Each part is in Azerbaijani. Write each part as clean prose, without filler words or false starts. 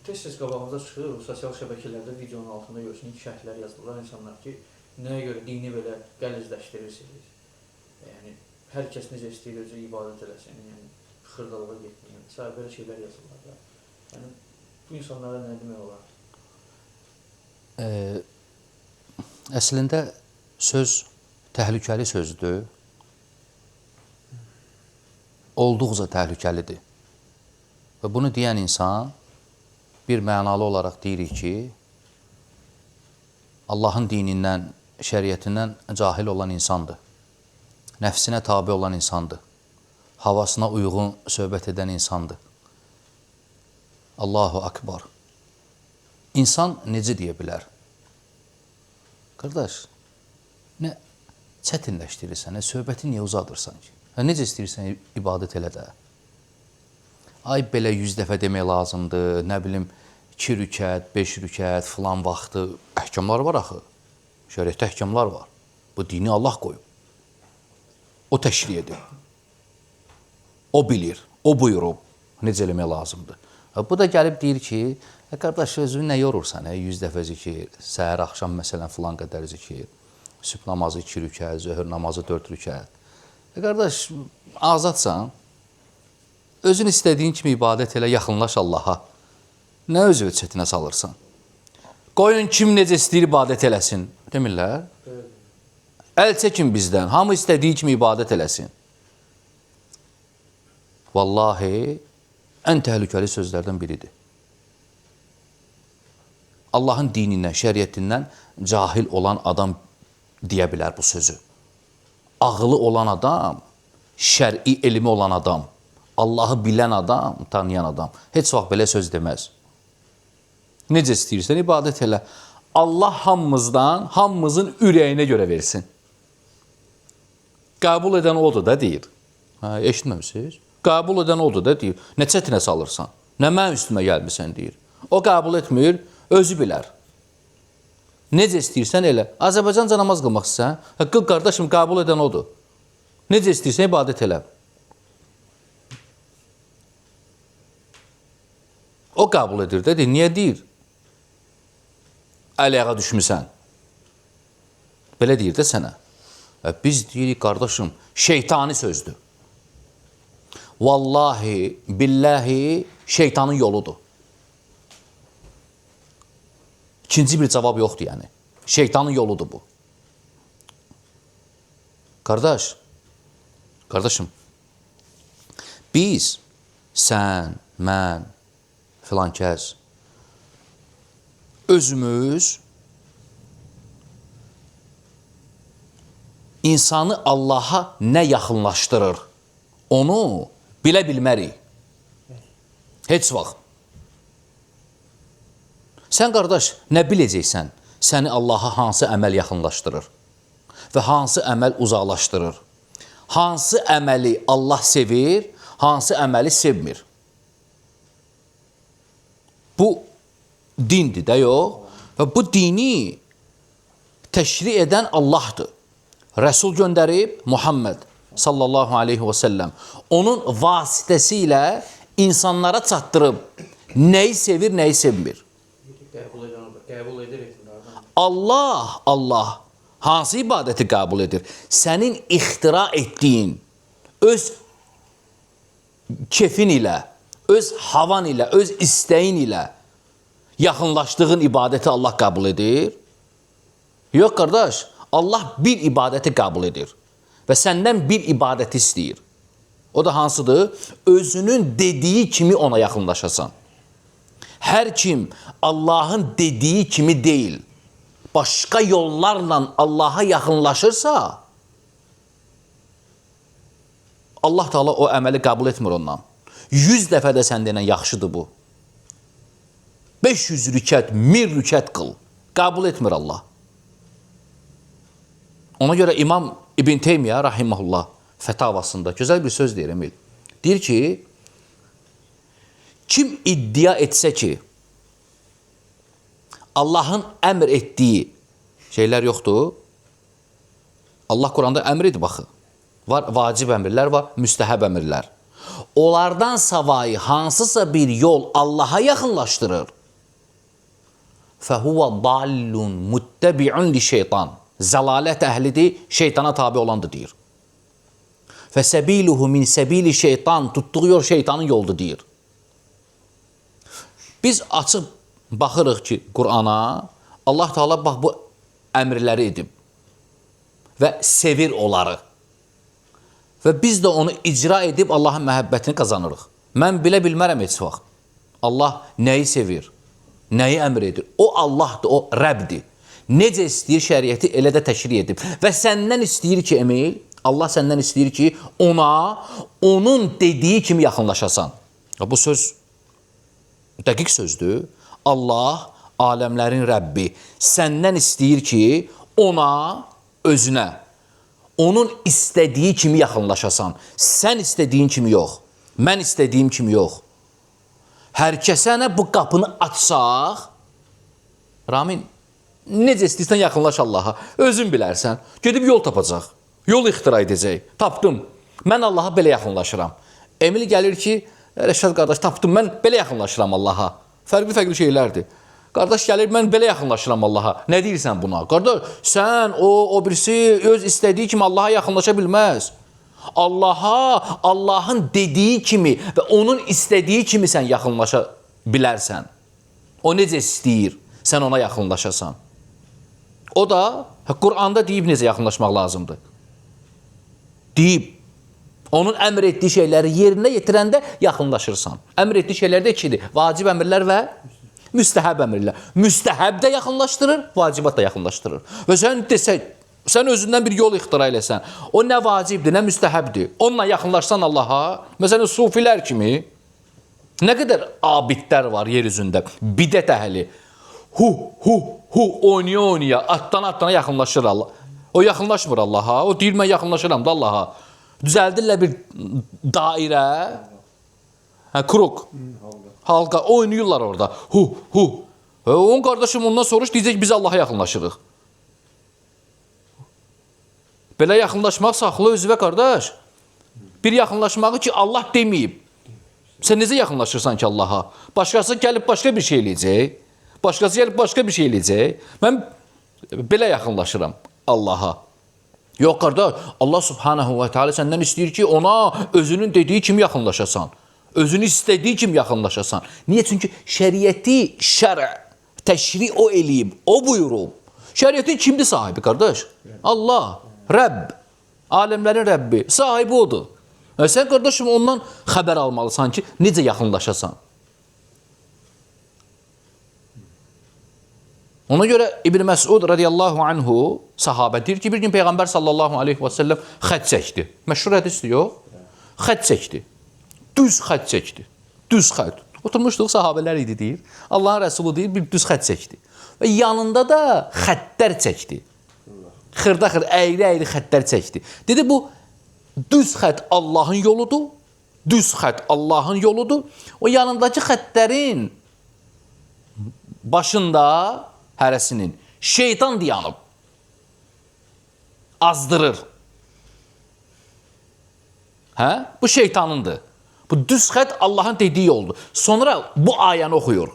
tez-tez qabağımıza çıxır, sosial şəbəkələrdə videonun altında görürsün, şərhlər yazırlar insanlar ki, nəyə görə dini belə qəlizləşdirirsiniz? Yəni, hər kəs necə istəyir özü ibadət eləsin, yəni, xırdalığa getməyən, belə şeylər yazırlar da. Yəni, bu insanlara nə demək olar? Əslində, söz təhlükəli sözdür. Olduqca təhlükəlidir. Və bunu deyən insan bir mənalı olaraq deyirik ki, Allahın dinindən, şəriyyətindən cahil olan insandır. Nəfsinə tabi olan insandır. Havasına uyğun söhbət edən insandır. Allahu Akbar. İnsan necə deyə bilər? Qardaş, nə çətinləşdirirsən, söhbəti niyə uzadırsan ki? Necə istəyirsən ibadət elə də? Ay, belə 100 dəfə demək lazımdır, nə bilim, 2 rükət, 5 rükət, filan vaxtı. Əhkamlar var axı. Şəriətdə əhkamlar var. Bu dini Allah qoyub. O təşri edir. O bilir, o buyurub. Necə eləmək lazımdır. Bu da gəlib deyir ki, qardaş, özünü nə yorursan, 100 dəfə zikir, səhər, axşam, məsələn, filan qədər zikir, sübh namazı 2 rükət, zöhr namazı 4 rükət. Qardaş, azadsan, özün istədiyin kimi ibadət elə, yaxınlaş Allaha. Nə özü çətinə salırsan? Qoyun kim necə istəyir ibadət eləsin, demirlər? Əl çəkin bizdən, hamı istədiyi kimi ibadət eləsin. Vallahi, ən təhlükəli sözlərdən biridir. Allahın dinindən, şəriyyətindən cahil olan adam deyə bilər bu sözü. Ağılı olan adam, şər'i elmi olan adam, Allahı bilən adam, tanıyan adam heç vaxt belə söz deməz. Necə istəyirsən ibadət elə. Allah hamımızdan, hamımızın ürəyinə görə versin. Qəbul edən odur da deyir. Eşitməmişsiniz? Qəbul edən odur da deyir. Nə çətinə salırsan? Nə mən üstümə gəlmirsən deyir. O qəbul etmir, özü bilər. Necə istəyirsən elə. Azərbaycanca namaz qılmaq istəyirsən, qıl qardaşım, qəbul edən odur. Necə istəyirsən ibadət elə. O qəbul edir də, niyə deyir? Əl-ayağa düşmüsən. Belə deyir də sənə. Biz deyirik, qardaşım, şeytani sözdür. Vallahi, billahi, şeytanın yoludur. İkinci bir cavab yoxdur yəni. Şeytanın yoludur bu. Qardaşım, biz, sən, mən, filan kəs, özümüz insanı Allaha nə yaxınlaşdırır, onu bilə bilmərik. Heç vaxt. Sən, qardaş, nə biləcəksən? Səni Allaha hansı əməl yaxınlaşdırır və hansı əməl uzaqlaşdırır? Hansı əməli Allah sevir, hansı əməli sevmir? Bu dindir də yox. Və bu dini təşri edən Allahdır. Rəsul göndərib Muhammed sallallahu aleyhi və səlləm. Onun vasitəsilə insanlara çatdırıb nəyi sevir, nəyi sevmir. Qəbul edir. Allah hansı ibadəti qəbul edir? Sənin ixtira etdiyin, öz kefin ilə, öz havan ilə, öz istəyin ilə yaxınlaşdığın ibadəti Allah qəbul edir. Yox, qardaş, Allah bir ibadəti qəbul edir və səndən bir ibadəti istəyir. O da hansıdır? Özünün dediyi kimi ona yaxınlaşasan. Hər kim Allahın dediyi kimi deyil, başqa yollarla Allaha yaxınlaşırsa, Allah Teala o əməli qəbul etmir ondan. 100 dəfə də səndən yaxşıdır bu. 500 rükət, 1000 rükət qıl. Qəbul etmir Allah. Ona görə İmam İbn Teymiyyə rahiməhullah fətavasında gözəl bir söz deyir Emil. Deyir ki, kim iddia etsə ki, Allahın əmr etdiyi şeylər yoxdur, Allah Quranda əmr edib baxı. Var vacib əmrlər, var müstəhəb əmrlər. onlardan savayı hansısa bir yol Allaha yaxınlaşdırır, fəhuvə dallun muttəbi'un li şeytan. Zəlalət əhlidir, şeytana tabi olandır, deyir. Fəsəbiluhu min səbili şeytan, tutduğu yol şeytanın yoldur, deyir. Biz açıb baxırıq ki, Qur'ana, Allah Teala bax bu əmrləri edib və sevir onları. Və biz də onu icra edib Allahın məhəbbətini qazanırıq. Mən bilə bilmərəm heç vaxt. Allah nəyi sevir, nəyi əmr edir? O Allahdır, o Rəbdir. Necə istəyir şəriəti elə də təşri edib. Və səndən istəyir ki, Emil, Allah səndən istəyir ki, ona, onun dediyi kimi yaxınlaşasan. Bu söz dəqiq sözdür. Allah, aləmlərin Rəbbi, səndən istəyir ki, ona, özünə, onun istədiyi kimi yaxınlaşasan. Sən istədiyin kimi yox, mən istədiyim kimi yox. Hər kəsənə bu qapını açsaq, Ramin, necə istəyirsən yaxınlaş Allaha, özün bilərsən, gedib yol tapacaq, yol ixtira edəcək, tapdım, mən Allaha belə yaxınlaşıram. Emil gəlir ki, Rəşad qardaş, tapdım, mən belə yaxınlaşıram Allaha. Fərqli şeylərdir. Qardaş gəlir, mən belə yaxınlaşıram Allaha. Nə deyirsən buna? Qardaş, sən, o birisi öz istədiyi kimi Allaha yaxınlaşa bilməz. Allaha, Allahın dediyi kimi və onun istədiyi kimi sən yaxınlaşa bilərsən. O necə istəyir, sən ona yaxınlaşasan. O da Qur'anda deyib necə yaxınlaşmaq lazımdır. Deyib. Onun əmr etdiyi şeyləri yerinə yetirəndə yaxınlaşırsan. Əmr etdiyi şeylər də ikidir. Vacib əmrlər və müstəhəb əmrlər. Müstəhəb də yaxınlaşdırır, vacibat da yaxınlaşdırır. Və sən desək, sən özündən bir yol ixtira eləsən, o nə vacibdir, nə müstəhəbdir. Onunla yaxınlaşsan Allaha, məsələn, sufilər kimi, nə qədər abidlər var yer üzündə, bidət əhli, oynaya, atdan yaxınlaşır Allah. O yaxınlaşmır Allaha, o deyir, mən yaxınlaşıram da Allaha. Düzəldirlər bir dairə, krok, halqa, oynayırlar orada. Onun qardaşım ondan soruş, deyəcək, biz Allaha yaxınlaşırıq. Belə yaxınlaşmaq saxla özüvə, qardaş. Bir yaxınlaşmağı ki, Allah deməyib. Sən necə yaxınlaşırsan ki Allaha? Başqası gəlib başqa bir şey eləyəcək. Başqası gəlib başqa bir şey eləyəcək. Mən belə yaxınlaşıram Allaha. Yox, qardaş, Allah subhanahu və teala səndən istəyir ki, ona özünün dediyi kimi yaxınlaşasan. Özünü istədiyi kimi yaxınlaşasan. Niyə? Çünki şəriəti təşri o eləyib, o buyurub. Şəriətin kimdir sahibi, qardaş? Allah, Rəbb, aləmlərin Rəbbi, sahibi odur. Sən, qardaşım, ondan xəbər almalısan ki, necə yaxınlaşasan. Ona görə İbn Məsud radiyallahu anhu sahabə deyir ki, bir gün Peyğəmbər sallallahu aleyhi və səlləm xət çəkdi. Məşhur hədisdir, yox? Xət çəkdi. Düz xət çəkdi. Düz xət. Oturmuşduq, sahabələr idi, deyir. Allahın Rəsulu deyir, bir düz xət çəkdi. Və yanında da xəttlər çəkdi. Xırda-xırda, əyri-əyri xəttlər çəkdi. Dedi, bu düz xət Allahın yoludur. Düz xət Allahın yoludur. O yanındakı xəttlərin başında hərəsinin şeytan dayanıb. Azdırır. Bu şeytanındır. Bu düz xət Allahın dediyi yoldur. Sonra bu ayəni oxuyur.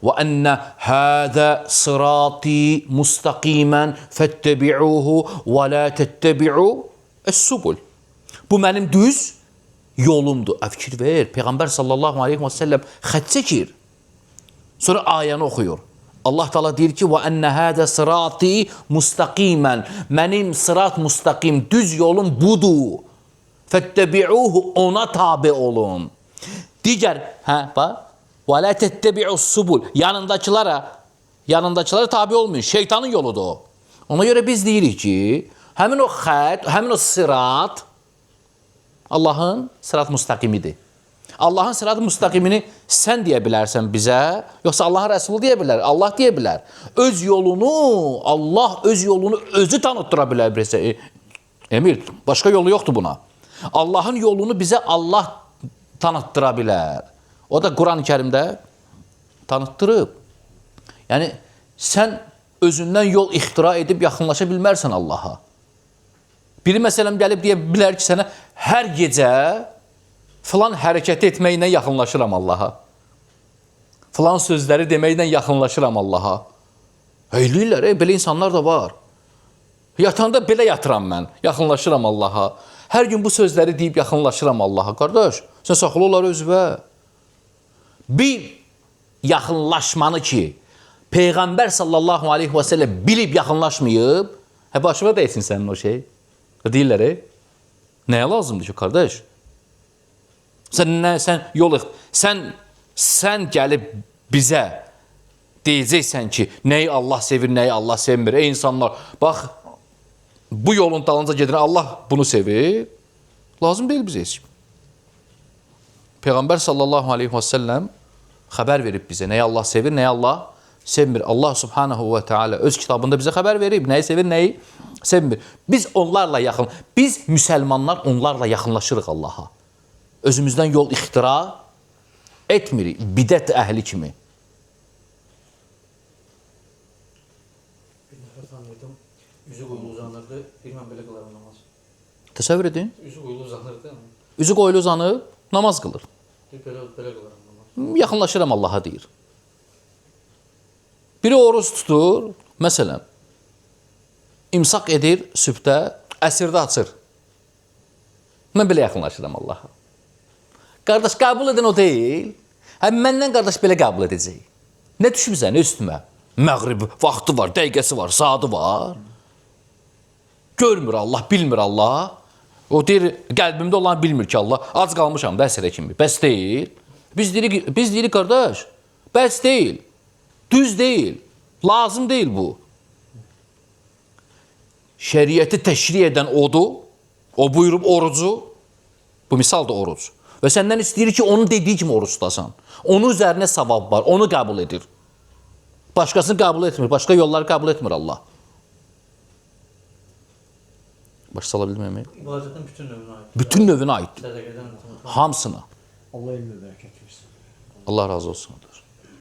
وَأَنَّ هَذَا صِرَاطِي مُسْتَقِيمًا فَاتَّبِعُوهُ وَلَا تَتَّبِعُوا السُّبُلِ. Bu mənim düz yolumdur. Fikir ver. Peyğəmbər sallallahu aleyhi və səlləm xət çəkir. Sonra ayəni oxuyur. Allah Teala deyir ki, وَأَنَّ هَذَا صِرَاطِي مُسْتَقِيمًا. Mənim sırat müstəqim, düz yolum budur. فَاتَّبِعُوهُ. Ona tabi olun. Digər, bax. وَلَا تَتَّبِعُوا السُّبُلِ. Yanındakilara tabi olmayın. Şeytanın yoludur o. Ona görə biz deyirik ki, həmin o xət, həmin o sırat Allahın sırat müstəqimidir. Allahın sırat müstəqimini sən deyə bilərsən bizə, yoxsa Allahın Rəsulu deyə bilər, Allah deyə bilər. Öz yolunu, Allah öz yolunu özü tanıtdıra bilər bizə. Emil, başqa yolu yoxdur buna. Allahın yolunu bizə Allah tanıtdıra bilər. O da Quran-ı Kərimdə tanıtdırıb. Yəni, sən özündən yol ixtira edib yaxınlaşa bilmərsən Allaha. Biri məsələn gəlib deyə bilər ki, sənə hər gecə Filan hərəkəti etməklə yaxınlaşıram Allaha. Filan sözləri deməklə yaxınlaşıram Allaha. Eləyirlər, belə insanlar da var. Yatanda belə yatıram mən, yaxınlaşıram Allaha. Hər gün bu sözləri deyib yaxınlaşıram Allaha. Qardaş, sən saxla onları özünə. Bir yaxınlaşmanı ki, Peyğəmbər sallallahu aleyhi və səlləm bilib yaxınlaşmayıb, başıma deyilsin sənin o şey. Deyirlər, nəyə lazımdır ki, qardaş? Sən gəlib bizə deyəcəksən ki, nəyi Allah sevir, nəyi Allah sevmir. Ey insanlar, bax, bu yolun dalınca gedir, Allah bunu sevir. Lazım deyil bizə heç. Peyğəmbər sallallahu aleyhi və səlləm xəbər verib bizə, nəyi Allah sevir, nəyi Allah sevmir. Allah subhanahu və teala öz kitabında bizə xəbər verib, nəyi sevir, nəyi sevmir. Biz müsəlmanlar onlarla yaxınlaşırıq Allaha. Özümüzdən yol ixtira etmirik, bidət əhli kimi. Bir nəfər tanıyırdım, üzü qoyulu uzanırdı, bilməm belə qılarım namaz. Təsəvvür edin. Üzü qoyulu uzanırdı. Üzü qoyulu uzanıb, namaz qılır. Belə qılarım namaz. Yaxınlaşıram Allaha deyir. Biri oruç tutur, məsələn, imsaq edir sübhdə, əsrdə açır. Mən belə yaxınlaşıram Allaha. Qardaş, qəbul edən o deyil. Məndən qardaş belə qəbul edəcək. Nə düşmüsən üstümə? Məğrib vaxtı var, dəqiqəsi var, saatı var. Görmür Allah, bilmir Allah. O deyir, qəlbimdə olan bilmir ki Allah. Az qalmışam da əsrə kimi. Bəs deyil. Biz deyirik qardaş, bəs deyil. Düz deyil. Lazım deyil bu. Şəriəti təşri edən odur. O buyurub orucu. Bu misal da oruc. Və səndən istəyir ki, onun dediyi kimi oruç tutasan. Onun üzərinə savab var. Onu qəbul edir. Başqasını qəbul etmir. Başqa yolları qəbul etmir Allah. Başa sala bilməyəm. İbadətin bütün növünə aiddir. Bütün növünə aiddir. Sədəqədən Hamısına. Allah elmi bərəkət versin. Allah razı olsun.